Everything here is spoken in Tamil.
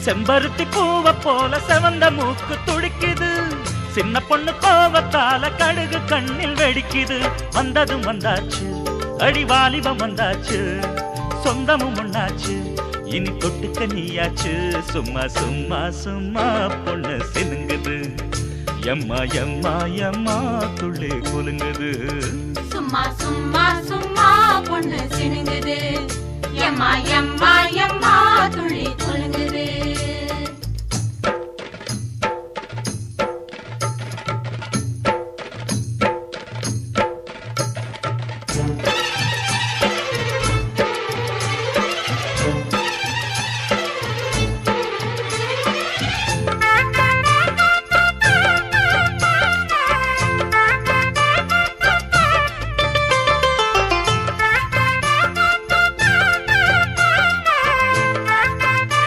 செம்பருத்தி பூவ போல செவந்த மூக்கு துடிக்குது. சின்ன பொண்ணு கோவத்தால கடுகு கண்ணில் வெடிக்குது. வந்ததும் வந்தாச்சு அடி வாலிபம் வந்தாச்சு, சொந்தமும் ஒண்ணாச்சு, இனி தொட்டுக்க நீயாச்சு. சும்மா சும்மா சும்மா பொண்ணு சினுங்குது, எம்மா எம்மா எம்மா துள்ளி குலுங்குது. சும்மா சும்மா சும்மா பொண்ணு சினுங்குது, எம்மா எம்மா எம்மா துள்ளி